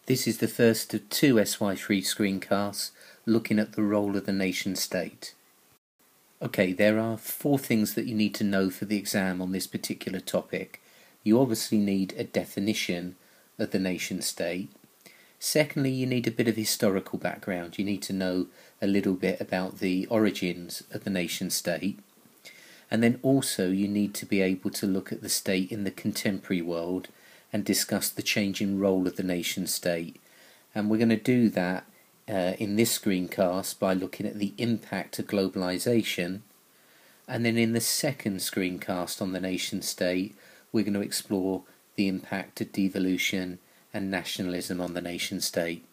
This is the first of two SY3 screencasts looking at the role of the nation state. Okay, there are four things that you need to know for the exam on this particular topic. You obviously need a definition of the nation state. Secondly, you need a bit of historical background. You need to know a little bit about the origins of the nation state. And then also you need to be able to look at the state in the contemporary world and discuss the changing role of the nation state. And we're going to do that in this screencast by looking at the impact of globalization. And then in the second screencast on the nation state, we're going to explore the impact of devolution and nationalism on the nation state.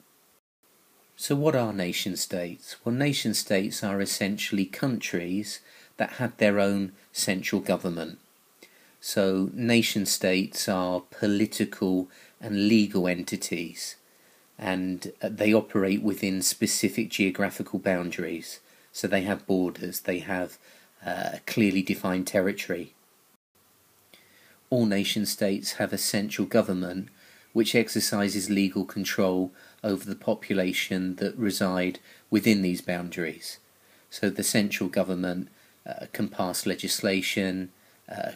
So what are nation states? Well, nation states are essentially countries that have their own central government. So nation states are political and legal entities, and they operate within specific geographical boundaries. So they have borders, they have a clearly defined territory. All nation states have a central government which exercises legal control over the population that reside within these boundaries. So the central government can pass legislation,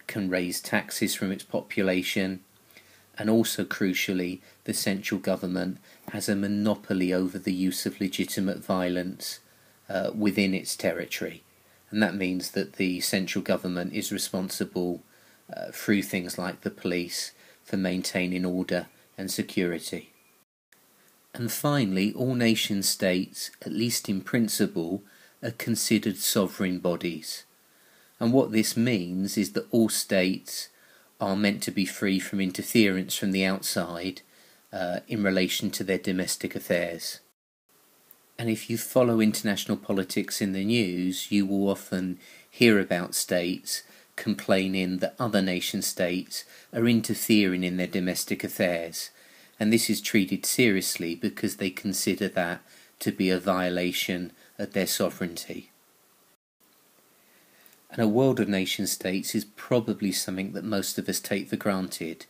can raise taxes from its population, and also crucially the central government has a monopoly over the use of legitimate violence within its territory, and that means that the central government is responsible through things like the police for maintaining order and security. And finally, all nation states, at least in principle, are considered sovereign bodies. And what this means is that all states are meant to be free from interference from the outside in relation to their domestic affairs. And if you follow international politics in the news, you will often hear about states complaining that other nation states are interfering in their domestic affairs. And this is treated seriously because they consider that to be a violation of their sovereignty. And a world of nation states is probably something that most of us take for granted,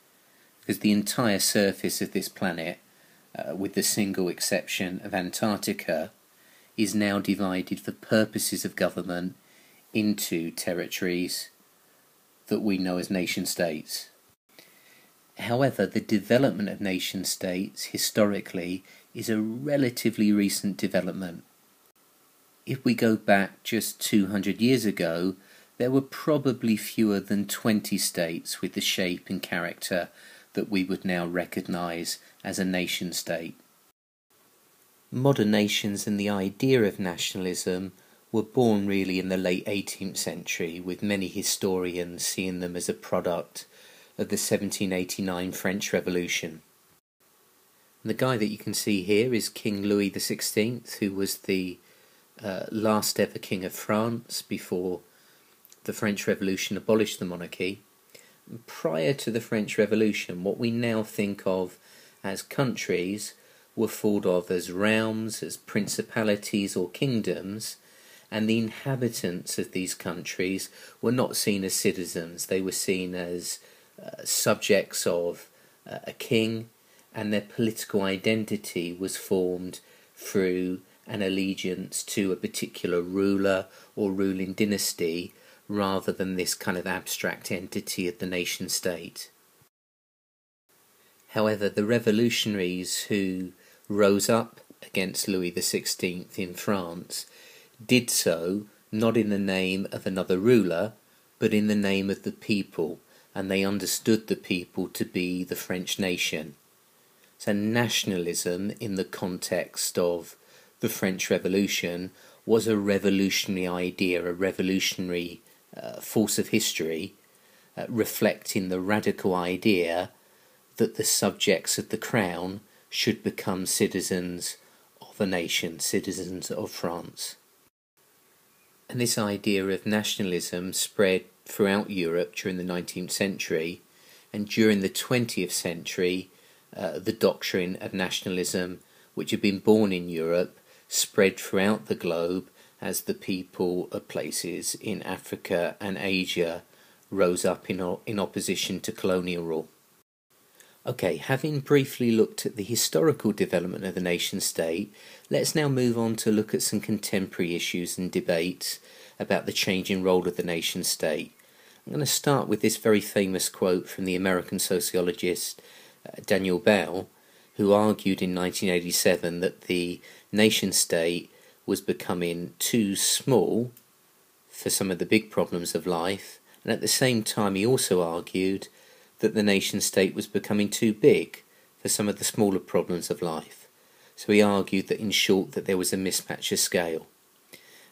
because the entire surface of this planet, with the single exception of Antarctica, is now divided for purposes of government into territories that we know as nation states. However, the development of nation states historically is a relatively recent development. If we go back just 200 years ago, there were probably fewer than 20 states with the shape and character that we would now recognise as a nation state. Modern nations and the idea of nationalism were born really in the late 18th century, with many historians seeing them as a product of the 1789 French Revolution. And the guy that you can see here is King Louis XVI, who was the last ever king of France before the French Revolution abolished the monarchy. Prior to the French Revolution, what we now think of as countries were thought of as realms, as principalities or kingdoms, and the inhabitants of these countries were not seen as citizens. They were seen as subjects of a king, and their political identity was formed through an allegiance to a particular ruler or ruling dynasty, rather than this kind of abstract entity of the nation state. However, the revolutionaries who rose up against Louis XVI in France did so not in the name of another ruler, but in the name of the people, and they understood the people to be the French nation. So nationalism in the context of the French Revolution was a revolutionary idea, a revolutionary force of history, reflecting the radical idea that the subjects of the crown should become citizens of a nation, citizens of France. And this idea of nationalism spread throughout Europe during the 19th century, and during the 20th century the doctrine of nationalism, which had been born in Europe, spread throughout the globe as the people of places in Africa and Asia rose up in opposition to colonial rule. Okay, having briefly looked at the historical development of the nation state, let's now move on to look at some contemporary issues and debates about the changing role of the nation state. I'm going to start with this very famous quote from the American sociologist Daniel Bell, who argued in 1987 that the nation state was becoming too small for some of the big problems of life, and at the same time he also argued that the nation state was becoming too big for some of the smaller problems of life. So he argued that in short that there was a mismatch of scale.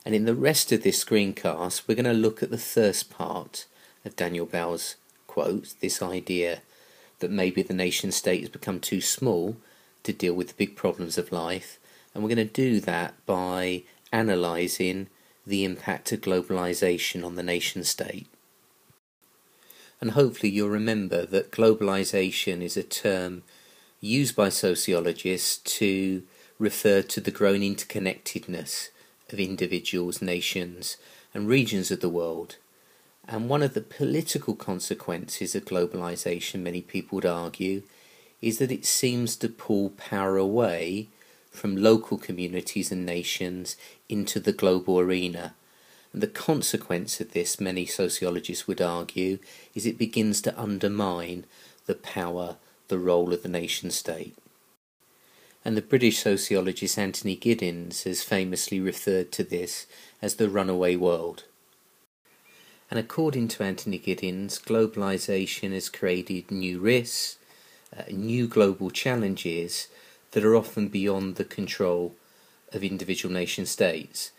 And in the rest of this screencast we're going to look at the first part of Daniel Bell's quote, this idea that maybe the nation state has become too small to deal with the big problems of life, and we're going to do that by analysing the impact of globalisation on the nation state. And hopefully you'll remember that globalisation is a term used by sociologists to refer to the growing interconnectedness of individuals, nations and regions of the world. And one of the political consequences of globalisation, many people would argue, is that it seems to pull power away from local communities and nations into the global arena. And the consequence of this, many sociologists would argue, is it begins to undermine the power, the role of the nation state. And the British sociologist Anthony Giddens has famously referred to this as the runaway world. And according to Anthony Giddens, globalisation has created new risks, new global challenges that are often beyond the control of individual nation states.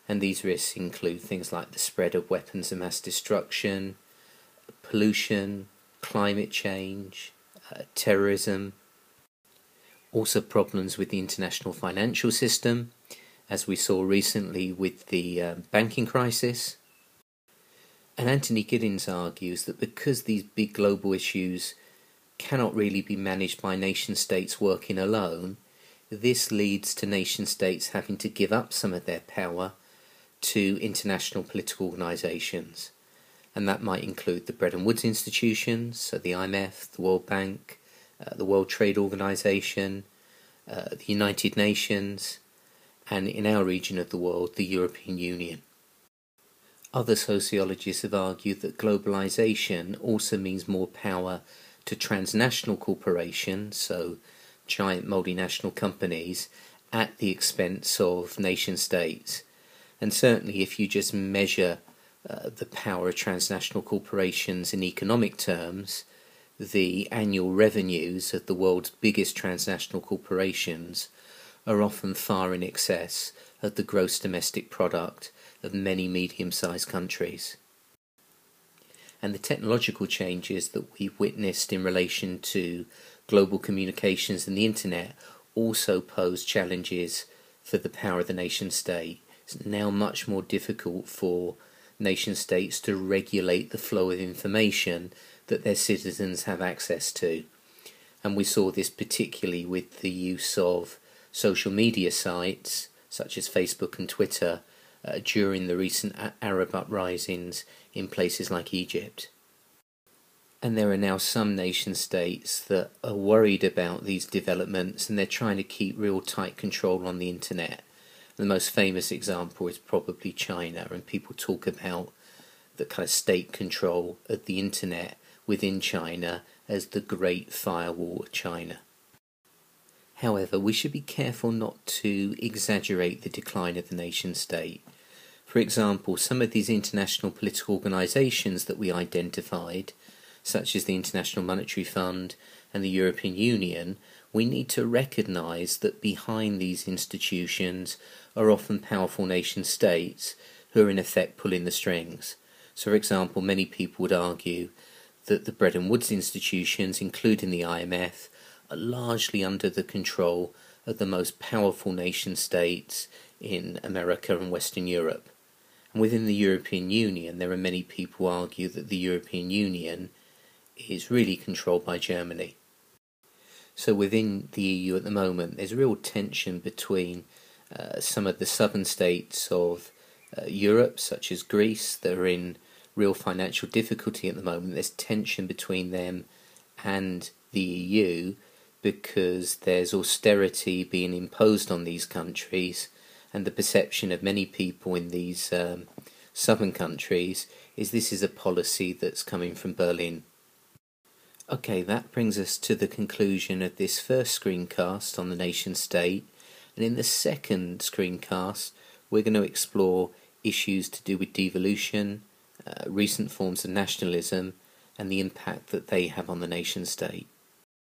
And these risks include things like the spread of weapons of mass destruction, pollution, climate change, terrorism, also problems with the international financial system, as we saw recently with the banking crisis. And Anthony Giddens argues that because these big global issues cannot really be managed by nation states working alone, this leads to nation states having to give up some of their power to international political organisations, and that might include the Bretton Woods institutions, so the IMF, the World Bank, the World Trade Organization, the United Nations, and in our region of the world, the European Union. Other sociologists have argued that globalisation also means more power to transnational corporations, so giant multinational companies, at the expense of nation states. And certainly if you just measure the power of transnational corporations in economic terms, the annual revenues of the world's biggest transnational corporations are often far in excess of the gross domestic product of many medium-sized countries. And the technological changes that we've witnessed in relation to global communications and the internet also pose challenges for the power of the nation state. It's now much more difficult for nation states to regulate the flow of information that their citizens have access to. And we saw this particularly with the use of social media sites such as Facebook and Twitter during the recent Arab uprisings in places like Egypt. And there are now some nation states that are worried about these developments, and they're trying to keep real tight control on the internet. The most famous example is probably China, and people talk about the kind of state control of the internet within China as the Great Firewall of China. However, we should be careful not to exaggerate the decline of the nation state. For example, some of these international political organisations that we identified, such as the International Monetary Fund and the European Union, we need to recognise that behind these institutions are often powerful nation states who are in effect pulling the strings. So, for example, many people would argue that the Bretton Woods institutions, including the IMF, are largely under the control of the most powerful nation states in America and Western Europe. And within the European Union, there are many people who argue that the European Union is really controlled by Germany. So within the EU at the moment, there's real tension between some of the southern states of Europe, such as Greece, that are in real financial difficulty at the moment. There's tension between them and the EU because there's austerity being imposed on these countries, and the perception of many people in these southern countries is this is a policy that's coming from Berlin. Okay, that brings us to the conclusion of this first screencast on the nation state, and in the second screencast we're going to explore issues to do with devolution, recent forms of nationalism, and the impact that they have on the nation state.